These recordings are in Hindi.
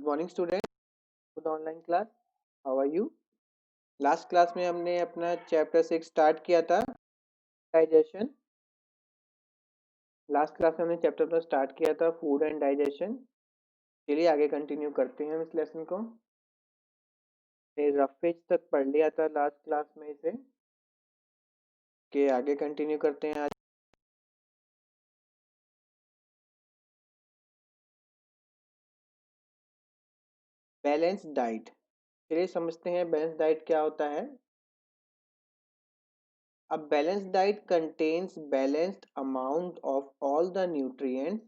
Good morning student to the online class. How are you? Last class में हमने अपना चैप्टर 6 स्टार्ट किया था, डाइजेशन। लास्ट क्लास में हमने चैप्टर अपना स्टार्ट किया था फूड एंड डाइजेशन। चलिए आगे कंटिन्यू करते हैं इस लेसन को। रफेज तक पढ़ लिया था लास्ट क्लास में इसे, के आगे कंटिन्यू करते हैं आज। बैलेंस डाइट, चलिए समझते हैं बैलेंस डाइट क्या होता है। A balanced diet contains balanced amount of all the nutrients,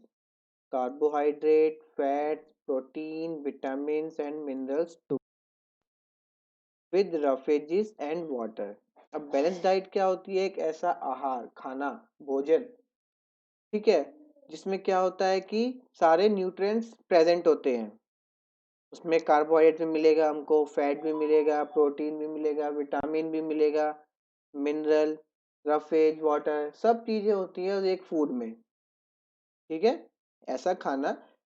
carbohydrate, fats, protein, vitamins and minerals to with roughages and water। अब बैलेंस डाइट क्या होती है? एक ऐसा आहार, खाना, भोजन, ठीक है, जिसमें क्या होता है कि सारे न्यूट्रिएंट्स प्रेजेंट होते हैं। उसमें कार्बोहाइड्रेट भी मिलेगा हमको, फैट भी मिलेगा, प्रोटीन भी मिलेगा, विटामिन भी मिलेगा, मिनरल, रफेज, वाटर, सब चीजें होती हैं एक फूड में। ठीक है, ऐसा खाना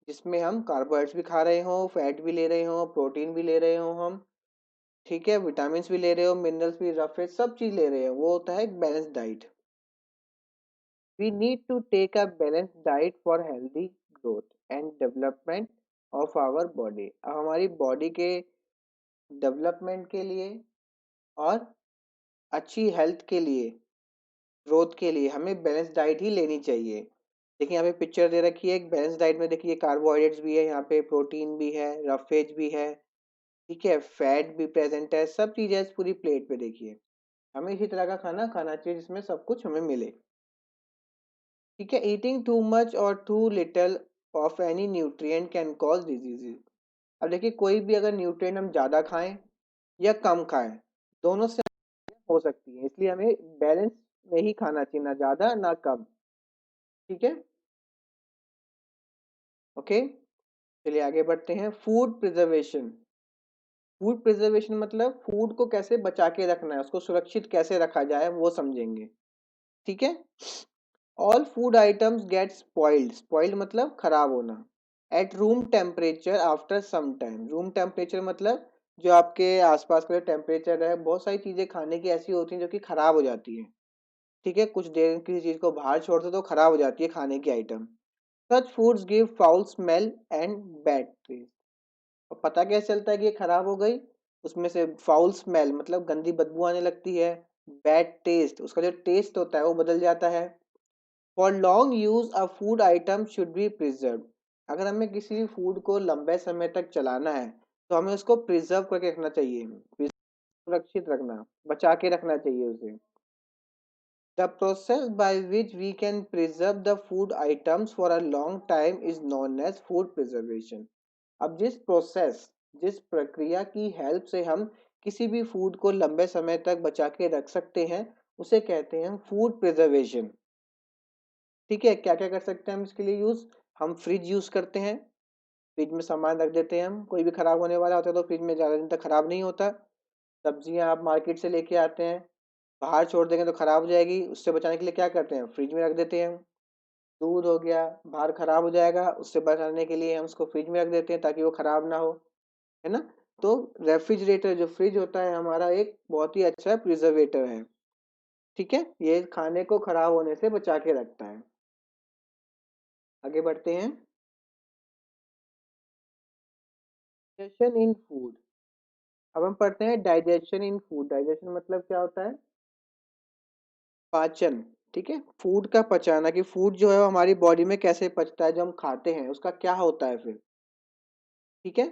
जिसमें हम कार्बोहाइड्रेट्स भी खा रहे हो, फैट भी ले रहे हो, प्रोटीन भी ले रहे हो हम, ठीक है, विटामिन भी ले रहे हो, मिनरल्स भी, रफेज, सब चीज ले रहे हो, वो होता है एक balance diet. We need to take a balance diet for healthy growth and development of our body. अब हमारी बॉडी के डेवलपमेंट के लिए और अच्छी हेल्थ के लिए, ग्रोथ के लिए हमें बैलेंस डाइट ही लेनी चाहिए। देखिए यहाँ पे पिक्चर दे रखी है एक बैलेंस डाइट में। देखिए कार्बोहाइड्रेट्स भी है, यहाँ पे प्रोटीन भी है, रफेज भी है, ठीक है, फैट भी प्रेजेंट है, सब चीजें इस पूरी प्लेट पे। देखिए हमें इसी तरह का खाना खाना चाहिए जिसमें सब कुछ हमें मिले। ठीक है, ईटिंग टू मच और too little of any nutrient can cause diseases. अब देखिए कोई भी अगर न्यूट्रिएंट हम ज़्यादा खाएं या कम खाएं, दोनों से हो सकती है, इसलिए हमें बैलेंस में ही खाना चाहिए, ना ज़्यादा ना कम। ठीक है, ओके, चलिए आगे बढ़ते हैं। Food preservation. फूड प्रिजर्वेशन मतलब फूड को कैसे बचा के रखना है, उसको सुरक्षित कैसे रखा जाए वो समझेंगे। ठीक है, all food items get spoiled, spoiled मतलब खराब होना, at room temperature after some time. Room temperature मतलब जो आपके आसपास का टेम्परेचर है, बहुत सारी चीजें खाने की ऐसी होती हैं जो कि खराब हो जाती हैं। ठीक है, कुछ देर किसी चीज को बाहर छोड़ दो तो खराब हो जाती है खाने की item. Such foods give foul smell and bad taste. और पता कैसे चलता है कि ये खराब हो गई? उसमें से फाउल स्मेल मतलब गंदी बदबू आने लगती है, बैड टेस्ट, उसका जो टेस्ट होता है वो बदल जाता है। For long use a food item should be preserve. अगर हमें किसी भी फूड को लंबे समय तक चलाना है तो हमें उसको प्रिजर्व करके रखना चाहिए, सुरक्षित रखना, बचा के रखना चाहिए उसे। The process by which we can preserve the food items for a long time is known as food preservation। अब जिस प्रक्रिया की हेल्प से हम किसी भी फूड को लंबे समय तक बचा के रख सकते हैं उसे कहते हैं फूड प्रिजर्वेशन। ठीक है, क्या क्या कर सकते हैं हम इसके लिए यूज? हम फ्रिज यूज करते हैं, फ्रिज में सामान रख देते हैं हम, कोई भी खराब होने वाला होता है तो फ्रिज में ज़्यादा दिन तक खराब नहीं होता। सब्जियां आप मार्केट से लेके आते हैं, बाहर छोड़ देंगे तो खराब हो जाएगी, उससे बचाने के लिए क्या करते हैं? फ्रिज में रख देते हैं। दूध हो गया, बाहर खराब हो जाएगा, उससे बचाने के लिए हम उसको फ्रिज में रख देते हैं ताकि वो खराब ना हो, है ना। तो रेफ्रिजरेटर जो फ्रिज होता है हमारा एक बहुत ही अच्छा प्रिजर्वेटर है। ठीक है, ये खाने को खराब होने से बचा के रखता है। आगे बढ़ते हैं। डाइजेशन इन फूड। अब हम पढ़ते हैं डाइजेशन इन फूड। डाइजेशन मतलब क्या होता है? पाचन। ठीक है, फूड का पचाना, कि फूड जो है वो हमारी बॉडी में कैसे पचता है, जो हम खाते हैं उसका क्या होता है फिर। ठीक है,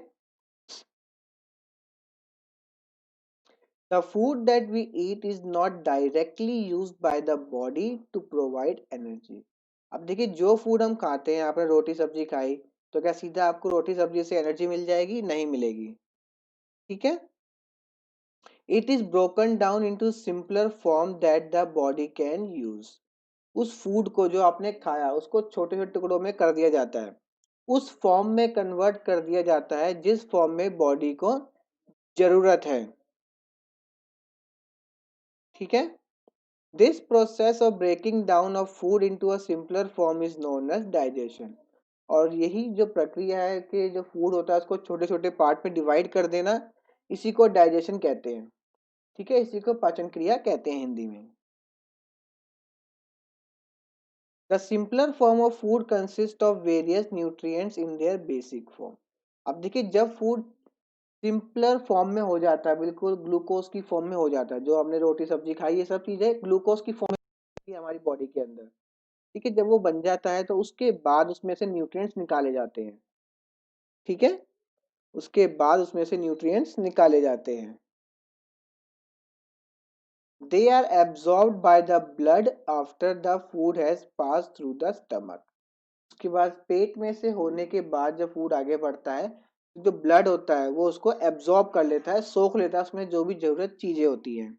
the food that we eat is not directly used by the body to provide energy। अब देखिए जो फूड हम खाते हैं, आपने रोटी सब्जी खाई तो क्या सीधा आपको रोटी सब्जी से एनर्जी मिल जाएगी? नहीं मिलेगी। ठीक है, it is broken down into simpler form that the body can use. उस फूड को जो आपने खाया उसको छोटे छोटे टुकड़ों में कर दिया जाता है, उस फॉर्म में कन्वर्ट कर दिया जाता है जिस फॉर्म में बॉडी को जरूरत है। ठीक है, this process of breaking down of food into a simpler form is known as digestion. और यही जो प्रक्रिया है कि जो फूड होता है उसको छोटे छोटे पार्ट में डिवाइड कर देना, इसी को डाइजेशन कहते हैं। ठीक है, इसी को पाचन क्रिया कहते हैं हिंदी में। The simpler form of food consist of various nutrients in their basic form. अब देखिए, जब फूड सिंपलर फॉर्म में हो जाता है, बिल्कुल ग्लूकोज की फॉर्म में हो जाता है, जो हमने रोटी सब्जी खाई ये सब चीजें ग्लूकोज की फॉर्म में हमारी बॉडी के अंदर। ठीक है, जब वो बन जाता है तो उसके बाद उसमें से न्यूट्रिएंट्स निकाले जाते हैं। ठीक है, उसके बाद उसमें से न्यूट्रिएंट्स निकाले जाते हैं। They are absorbed by the blood after the food has pass through the stomach. उसके बाद पेट में से होने के बाद जब फूड आगे बढ़ता है, तो जो ब्लड होता है वो उसको एब्जॉर्ब कर लेता है, सोख लेता है, उसमें जो भी जरूरत चीजें होती हैं,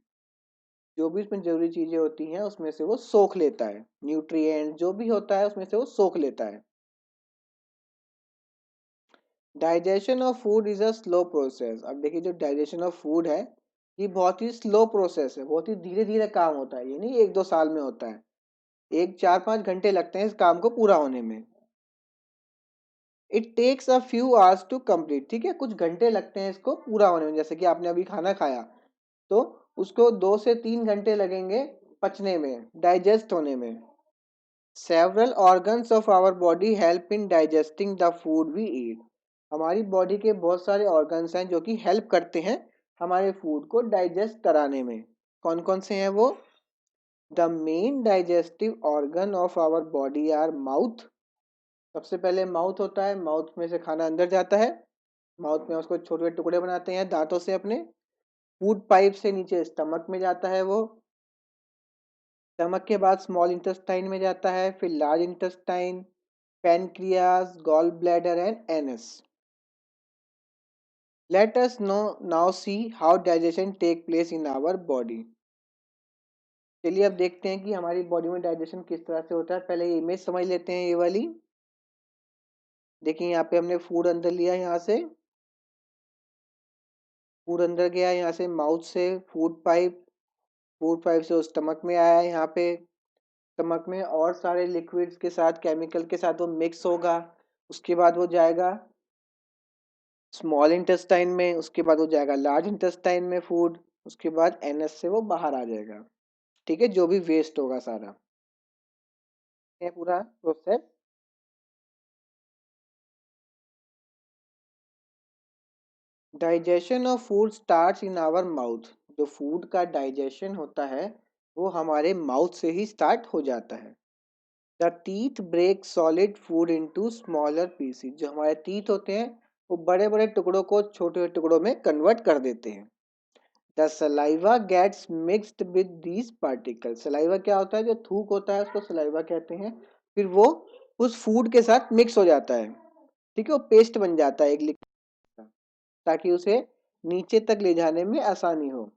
जो भी उसमें जरूरी चीजें होती हैं उसमें से वो सोख लेता है, न्यूट्रिएंट जो भी होता है उसमें से वो सोख लेता है। Digestion of food is a slow process. अब देखिए, जो डाइजेशन ऑफ फूड है ये बहुत ही स्लो प्रोसेस है, बहुत ही धीरे धीरे काम होता है, ये नहीं 1-2 साल में होता है, एक 4-5 घंटे लगते हैं इस काम को पूरा होने में। It takes a few hours to complete. ठीक है, कुछ घंटे लगते हैं इसको पूरा होने में, जैसे कि आपने अभी खाना खाया तो उसको 2 से 3 घंटे लगेंगे पचने में, डाइजेस्ट होने में। Several organs of our body help in digesting the food we eat. हमारी बॉडी के बहुत सारे ऑर्गन्स हैं जो कि हेल्प करते हैं हमारे फूड को डाइजेस्ट कराने में। कौन कौन से हैं वो? The main digestive organ of our body are mouth. सबसे पहले माउथ होता है, माउथ में से खाना अंदर जाता है, माउथ में उसको छोटे छोटे टुकड़े बनाते हैं दांतों से अपने। फूड पाइप से नीचे स्टमक में जाता है वो, स्टमक के बाद स्मॉल इंटेस्टाइन में जाता है, फिर large intestine, pancreas, gall bladder and anus. Let us know now see how digestion take place in our body. चलिए अब देखते हैं कि हमारी बॉडी में डाइजेशन किस तरह से होता है। पहले ये इमेज समझ लेते हैं, ये वाली देखिए, यहाँ पे हमने फूड अंदर लिया, यहाँ से फूड अंदर गया, यहाँ से माउथ से फूड पाइप, फूड पाइप से वो स्टमक में आया, यहाँ पे स्टमक में और सारे लिक्विड्स के साथ, केमिकल के साथ वो मिक्स होगा, उसके बाद वो जाएगा स्मॉल इंटेस्टाइन में, उसके बाद वो जाएगा लार्ज इंटेस्टाइन में फूड, उसके बाद एनएस से वो बाहर आ जाएगा। ठीक है, जो भी वेस्ट होगा सारा, ये पूरा process. Digestion of food starts in our mouth. जो फूड का डाइजेशन होता है वो हमारे माउथ से ही स्टार्ट हो जाता है। The teeth break solid food into smaller pieces. जो हमारे टीथ होते हैं वो बड़े बड़े टुकड़ों को छोटे टुकड़ों में कन्वर्ट कर देते हैं। The saliva gets mixed with these particle. Saliva क्या होता है? जो थूक होता है उसको सलाइवा कहते हैं। फिर वो उस फूड के साथ मिक्स हो जाता है। ठीक है, वो पेस्ट बन जाता है एक लिक्विड, ताकि उसे नीचे तक ले जाने में आसानी हो।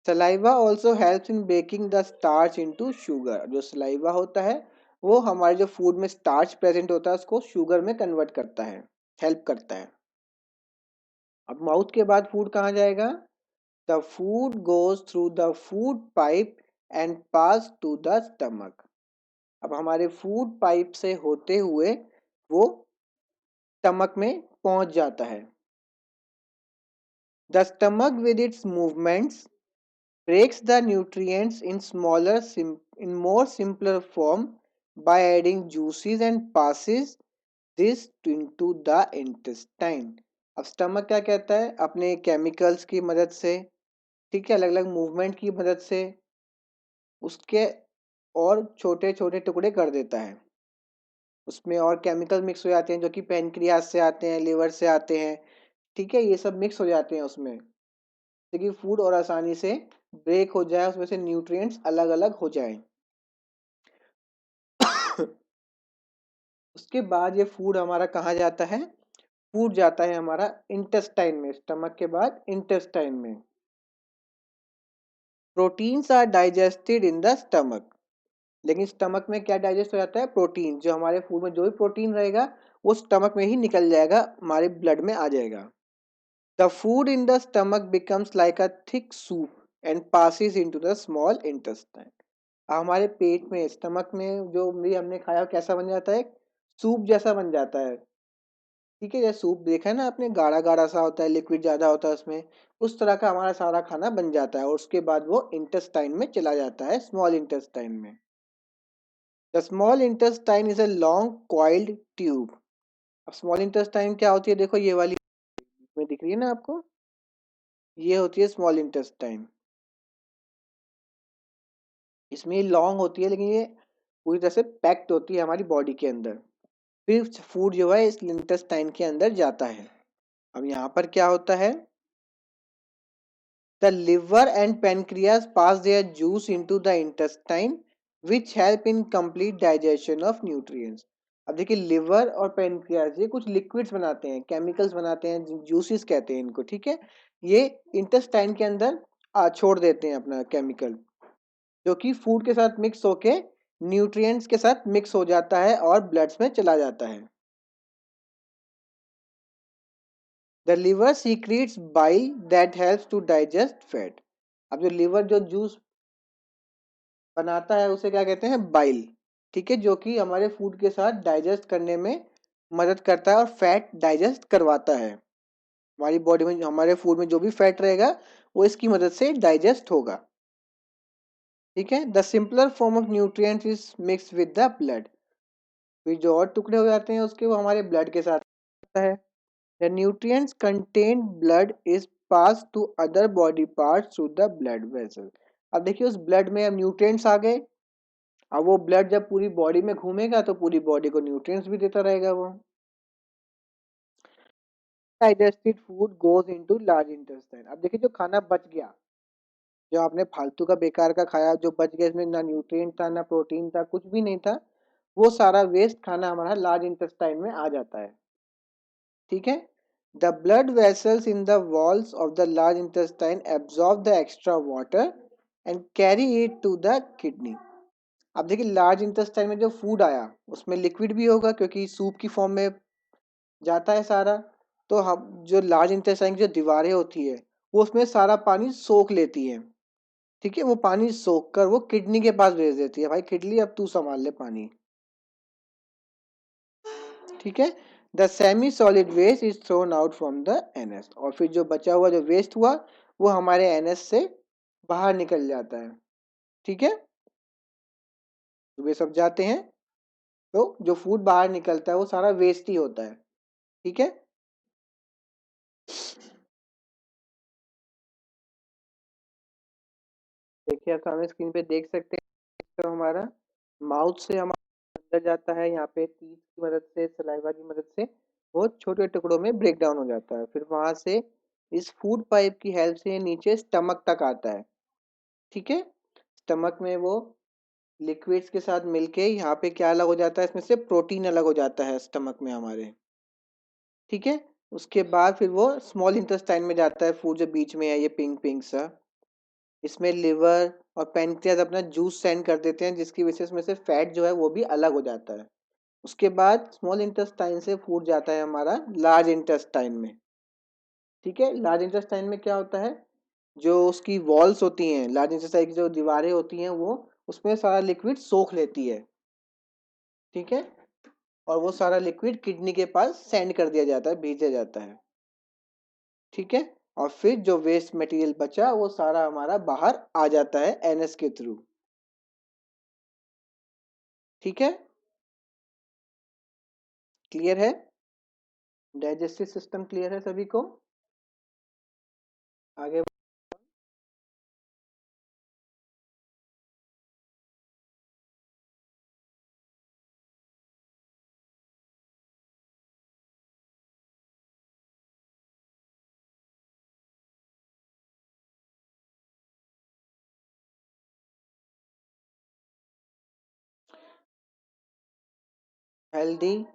Saliva also helps in breaking the starch into sugar. जो सलाइवा होता है वो हमारे जो फूड में स्टार्च प्रेजेंट होता है उसको शुगर में कन्वर्ट करता है, हेल्प करता है। अब माउथ के बाद फूड कहाँ जाएगा? The food goes through the food pipe and pass to the stomach. अब हमारे फूड पाइप से होते हुए वो स्टमक में पहुंच जाता है। The stomach with its movements breaks the nutrients in in more simpler form by adding juices and passes this into the intestine। अब स्टमक क्या कहता है? अपने केमिकल्स की मदद से, ठीक है, अलग अलग मूवमेंट की मदद से उसके और छोटे छोटे टुकड़े कर देता है, उसमें और केमिकल मिक्स हो जाते हैं जो कि पेनक्रियास से आते हैं, लिवर से आते हैं। ठीक है, ये सब मिक्स हो जाते हैं उसमें, ताकि फूड और आसानी से ब्रेक हो जाए, उसमें से न्यूट्रिएंट्स अलग अलग हो जाएं। उसके बाद ये फूड हमारा कहाँ जाता है? फूड जाता है हमारा इंटेस्टाइन में, स्टमक के बाद इंटेस्टाइन में। Proteins are digested in the stomach. लेकिन स्टमक में क्या डाइजेस्ट हो जाता है? प्रोटीन। जो हमारे फूड में जो भी प्रोटीन रहेगा वो स्टमक में ही निकल जाएगा, हमारे ब्लड में आ जाएगा। The food in the stomach becomes like a thick soup and passes into the small intestine. हमारे पेट में, स्टमक में जो भी हमने खाया कैसा बन जाता है? सूप जैसा बन जाता है। ठीक है, जैसे सूप देखा है ना आपने, गाढ़ा गाढ़ा सा होता है, लिक्विड ज्यादा होता है उसमें, उस तरह का हमारा सारा खाना बन जाता है और उसके बाद वो इंटेस्टाइन में चला जाता है, स्मॉल इंटेस्टाइन में। The small intestine is a long coiled tube. अब स्मॉल इंटेस्टाइन क्या होती है, देखो ये वाली में दिख रही है ना आपको, ये होती है स्मॉल इंटेस्टाइन। इसमें लॉन्ग होती है लेकिन ये पूरी तरह से पैक्ड होती है हमारी बॉडी के अंदर। फिर फूड जो है इस इंटेस्टाइन के अंदर जाता है। अब यहाँ पर क्या होता है, the liver and pancreas pass their juice into the intestine which help in complete digestion of nutrients। अब देखिए लिवर और पेनक्रियाज ये कुछ लिक्विड्स बनाते हैं, केमिकल्स बनाते हैं, जूसेस कहते हैं इनको, ठीक है। ये इंटेस्टाइन के अंदर छोड़ देते हैं अपना केमिकल, जो कि फूड के साथ मिक्स होके न्यूट्रिएंट्स के साथ मिक्स हो जाता है और ब्लड्स में चला जाता है। The liver secretes bile that helps to digest fat. अब जो लिवर जो जूस बनाता है उसे क्या कहते हैं, बाइल। ठीक है, जो कि हमारे फूड के साथ डाइजेस्ट करने में मदद करता है और फैट डाइजेस्ट करवाता है। हमारी बॉडी में हमारे फूड में जो भी फैट रहेगा वो इसकी मदद से डाइजेस्ट होगा। ठीक है, the simpler form of nutrients is mix with the blood. फिर जो और टुकड़े हो जाते हैं उसके वो हमारे ब्लड के साथ होता है। The nutrients contain blood is pass to other body parts through the blood vessel. अब देखिए उस ब्लड में अब न्यूट्रिएंट्स आ गए, अब वो ब्लड जब पूरी बॉडी में घूमेगा तो पूरी बॉडी को न्यूट्रिएंट्स भी देता रहेगा वो। Digested food goes into large intestine. अब देखिए जो खाना बच गया, जो आपने फालतू का बेकार का खाया, जो बच गया, इसमें ना न्यूट्रिएंट था ना प्रोटीन था, कुछ भी नहीं था, वो सारा वेस्ट खाना हमारा लार्ज इंटेस्टाइन में आ जाता है। ठीक है, the blood vessels in the walls of the large intestine absorb the extra water and carry it to the kidney. अब देखिए लार्ज इंटेस्टाइन में जो फूड आया उसमें लिक्विड भी होगा क्योंकि सूप की फॉर्म में जाता है सारा। तो हम जो लार्ज इंटेस्टाइन की जो दीवारें होती है वो उसमें सारा पानी सोख लेती है। ठीक है, वो पानी सोख कर वो किडनी के पास भेज देती है, भाई किडनी अब तू संभाल ले पानी। ठीक है, the semi solid waste is thrown out from the anus. और फिर जो बचा हुआ जो वेस्ट हुआ वो हमारे एनएस से बाहर निकल जाता है। ठीक है, तो वे सब जाते हैं, तो जो फूड बाहर निकलता है वो सारा वेस्ट ही होता है। ठीक है, देखिए आप सामने स्क्रीन पे देख सकते हैं, तो हमारा माउथ से हमारा अंदर जाता है, यहाँ पे टीथ की मदद से, सलाइवा की मदद से वो छोटे टुकड़ों में ब्रेक डाउन हो जाता है। फिर वहां से इस फूड पाइप की हेल्प से नीचे स्टमक तक आता है। ठीक है, स्टमक में वो लिक्विड्स के साथ मिलके यहाँ पे क्या अलग हो जाता है, इसमें से प्रोटीन अलग हो जाता है स्टमक में हमारे। ठीक है, उसके बाद फिर वो स्मॉल इंटेस्टाइन में जाता है, फूड जो बीच में है ये पिंक पिंक सा, इसमें लिवर और पैनक्रियाज अपना जूस सेंड कर देते हैं जिसकी वजह से इसमें से फैट जो है वो भी अलग हो जाता है। उसके बाद स्मॉल इंटेस्टाइन से फूड जाता है हमारा लार्ज इंटेस्टाइन में। ठीक है, लार्ज इंटेस्टाइन में क्या होता है, जो उसकी वॉल्स होती हैं, लार्ज इंटेस्टाइन की जो दीवारें होती हैं वो उसमें सारा लिक्विड सोख लेती है। ठीक है, और वो सारा लिक्विड किडनी के पास सेंड कर दिया जाता है, भेजा जाता है। ठीक है, और फिर जो वेस्ट मटेरियल बचा वो सारा हमारा बाहर आ जाता है एनएस के थ्रू। ठीक है, क्लियर है, डाइजेस्टिव सिस्टम क्लियर है सभी को। आगे healthy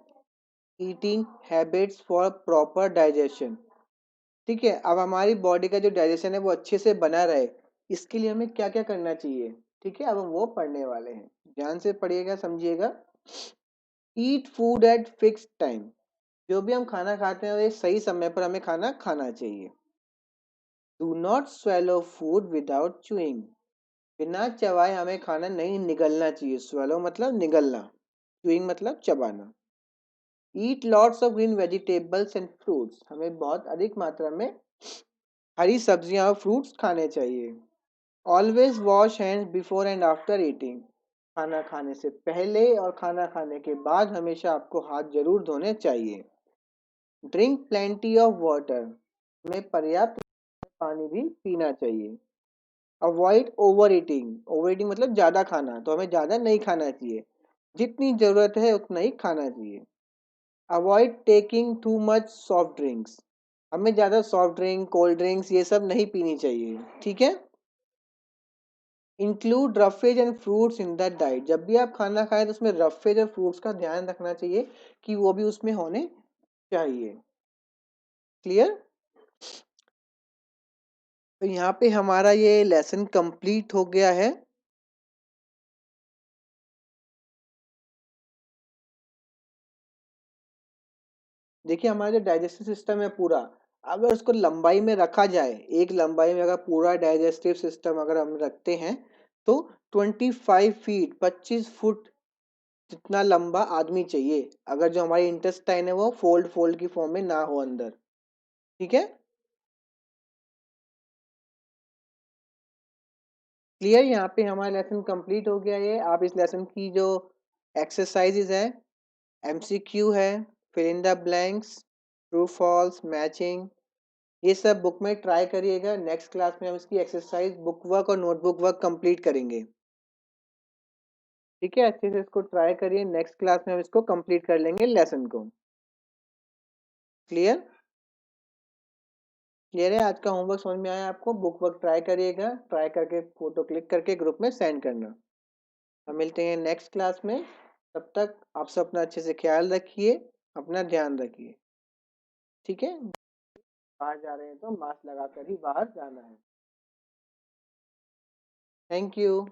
eating habits for proper digestion. ठीक है, अब हमारी बॉडी का जो डाइजेशन है वो अच्छे से बना रहे, इसके लिए हमें क्या क्या करना चाहिए। ठीक है, अब हम वो पढ़ने वाले हैं, ध्यान से पढ़िएगा समझिएगा। Eat food at fix time. जो भी हम खाना खाते हैं वो एक सही समय पर हमें खाना खाना चाहिए। Do not swallow food without chewing. बिना चबाए हमें खाना नहीं निगलना चाहिए। स्वेलो मतलब निगलना, चूइंग मतलब चबाना। Eat lots of green vegetables and fruits, हमें बहुत अधिक मात्रा में हरी सब्जियां और फ्रूट्स खाने चाहिए। Always wash hands before and after eating, खाना खाने से पहले और खाना खाने के बाद हमेशा आपको हाथ जरूर धोने चाहिए। ड्रिंक प्लेंटी ऑफ वाटर, हमें पर्याप्त पानी भी पीना चाहिए। Avoid over eating, over eating मतलब ज़्यादा खाना, तो हमें ज़्यादा नहीं खाना चाहिए, जितनी ज़रूरत है उतना ही खाना चाहिए। Avoid taking too much soft drinks, हमें ज़्यादा सॉफ्ट ड्रिंक कोल्ड ड्रिंक्स ये सब नहीं पीनी चाहिए, ठीक है। Include roughage and fruits in the diet, जब भी आप खाना खाएं तो उसमें रफेज और फ्रूट्स का ध्यान रखना चाहिए कि वो भी उसमें होने चाहिए। क्लियर। तो यहाँ पे हमारा ये लेसन कंप्लीट हो गया है। देखिए हमारा जो डाइजेस्टिव सिस्टम है पूरा, अगर उसको लंबाई में रखा जाए, एक लंबाई में अगर पूरा डाइजेस्टिव सिस्टम अगर हम रखते हैं तो 25 फीट 25 फुट जितना लंबा आदमी चाहिए, अगर जो हमारी इंटेस्टाइन है वो फोल्ड फोल्ड की फॉर्म में ना हो अंदर, ठीक है। क्लियर, यहाँ पे हमारा लेसन कंप्लीट हो गया है। आप इस लेसन की जो एक्सरसाइजेज है, एमसीक्यू है, fill in the blanks, true false, matching, ये सब बुक में ट्राई करिएगा। नेक्स्ट क्लास में हम इसकी एक्सरसाइज बुक वर्क और नोटबुक वर्क कंप्लीट करेंगे, ठीक है। अच्छे से इसको ट्राई करिए, नेक्स्ट क्लास में हम इसको कंप्लीट कर लेंगे लेसन को। क्लियर। क्लियर है, आज का होमवर्क समझ में आया आपको। बुक वर्क ट्राई करिएगा, ट्राई करके फोटो क्लिक करके ग्रुप में सेंड करना। हम मिलते हैं नेक्स्ट क्लास में, तब तक आप सब अपना अच्छे से ख्याल रखिए, अपना ध्यान रखिए, ठीक है। बाहर जा रहे हैं तो मास्क लगा कर ही बाहर जाना है। Thank you.